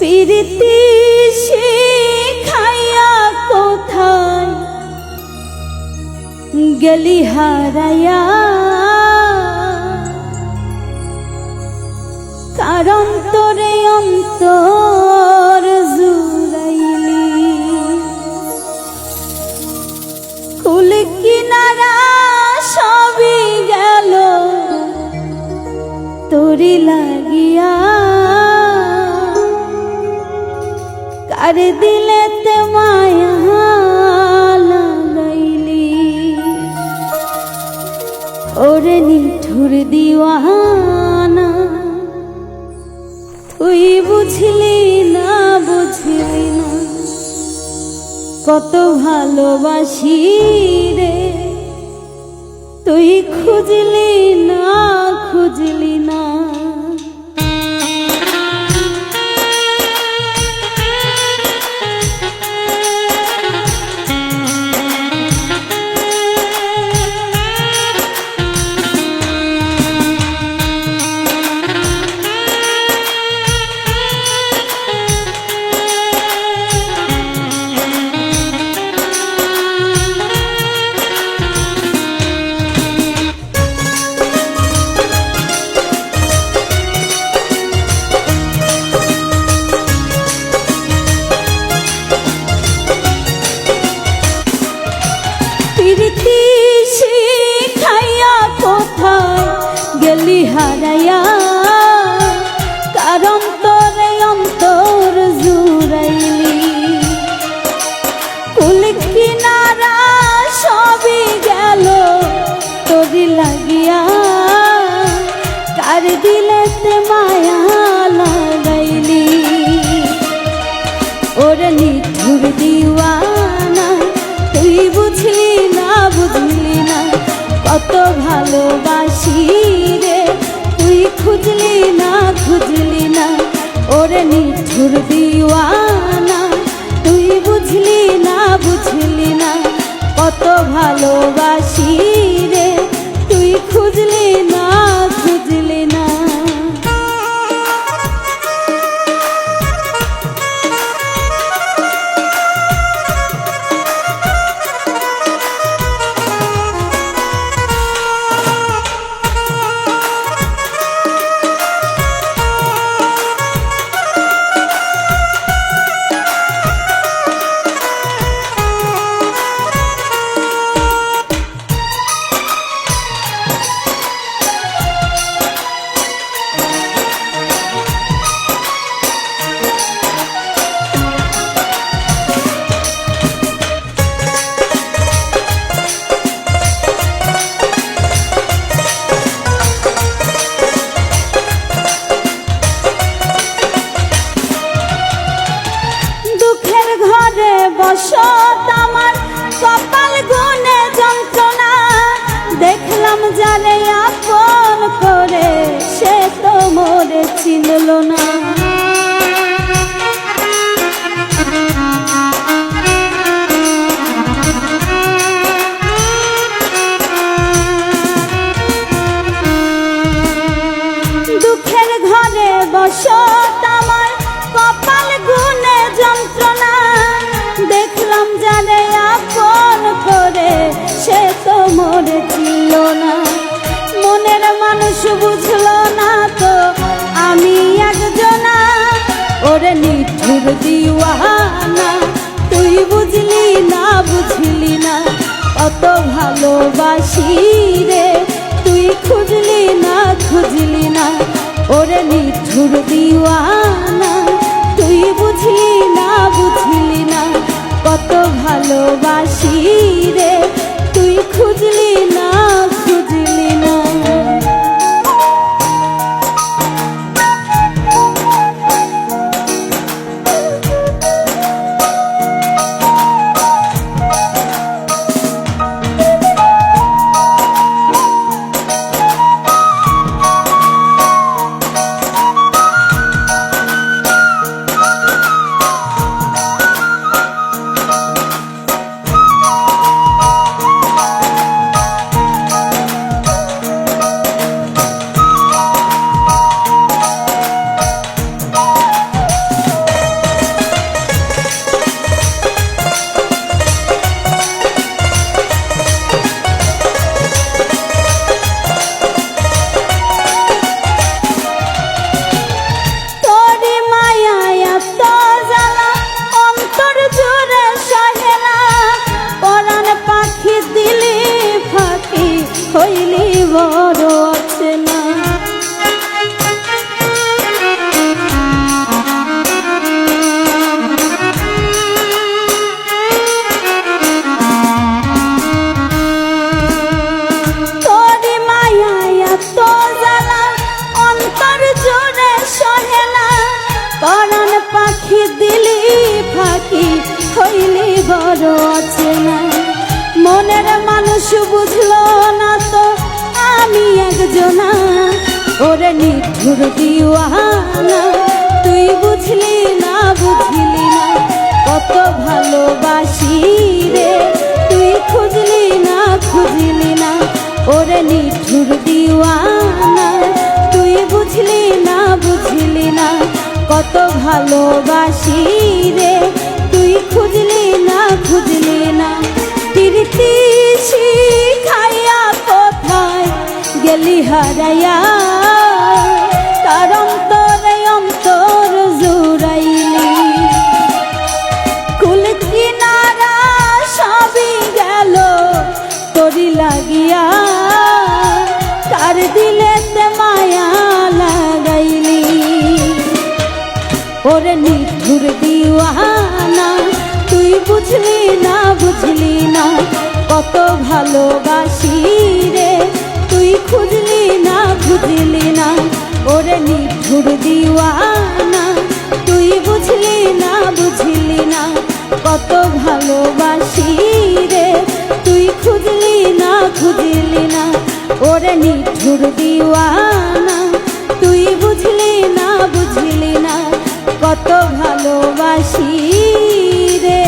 প্রীতি শিখাইয়া কোথায় গেলি হারাইয়া, কারণ তোরে অন্তর জুড়াইলি। কুল কিনারা সবই গেল তোরি লাগিয়া, কার দিলেতে মায়া লাগাইলি। ওরে নিঠুর দিওয়ানা, তুই বুঝলি না বুঝলি না কত ভালোবাসি রে। তুই খুঁজলি না খুঁজলি না। প্রীতি শিখাইয়া কোথায় গেলি হারাইয়া, কারণ তোরে অন্তর জুড়াইলি। কুল কিনারা সবই গেল তোরি লাগিয়া, কার দিলেতে মায়া লাগাইলি। ওরে নিঠুর দিওয়ানা, তুই বুঝলি না বুঝলি না কত ভালোবাসি রে। তুই খুঁজলি না খুঁজলি না। ওরে নিঠুর দিওয়ানা, তুই বুঝলি না বুঝলি না কত ভালোবাসি রে। তুই খুঁজলি না খুঁজলি না। বসত আমার কপাল গুনে যন্ত্রণা, দেখলাম যারে আপন করে সে তো মোরে চিনল না। দুঃখের ঘরে বসত আমার কপাল গুনে যন্ত্রণা, দেখলাম যারে আপন করে সে তো মোরে ছিল না। মনের মানুষ বুঝলো না তো আমি একজনা। ওরে নিঠুর দিওয়ানা, তুই বুঝলি না বুঝলি না কত ভালোবাসি রে। তুই খুঁজলি না খুঁজলি না। ওরে নিঠুর দিওয়ানা, তুই বুঝলি না বুঝলি না কত ভালোবাসি রে। তুই খুঁজলি না খুঁজলি না। আমারও আছে না। মনের মানুষ বুঝলো না তো আমি একজনা, ওরে নিঠুর দিওয়ানা, তুই বুঝলি না বুঝলি না কত ভালোবাসি রে, তুই খুঁজলি না খুঁজলি না, ওরে নিঠুর দিওয়ানা, তুই বুঝলি না বুঝলি না কত ভালোবাসি রে, তুই খুঁজলি না খুঁজলি না। প্রীতি শিখাইয়া কোথায় গেলি হারাইয়া, তার অন্তরে অন্তর জুড়াইলি, কুল কিনারা সবই গেল তোরি লাগিয়া, তার দিলেতে মায়া লাগাইলি, ওরে নিঠুর দিওয়ানা, তুই বুঝলি না বুঝলি না কত ভালোবাসি রে, তুই খুঁজলি না খুঁজলি না, ওরে নিঠুর দিওয়ানা, তুই বুঝলি না বুঝলি না কত ভালোবাসি রে, তুই খুঁজলি না খুঁজলি না, ওরে নিঠুর দিওয়ানা, তুই বুঝলি না বুঝলি না কত ভালোবাসি রে,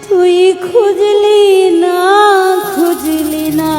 তুই খুঁজলি না খুঁজলি না।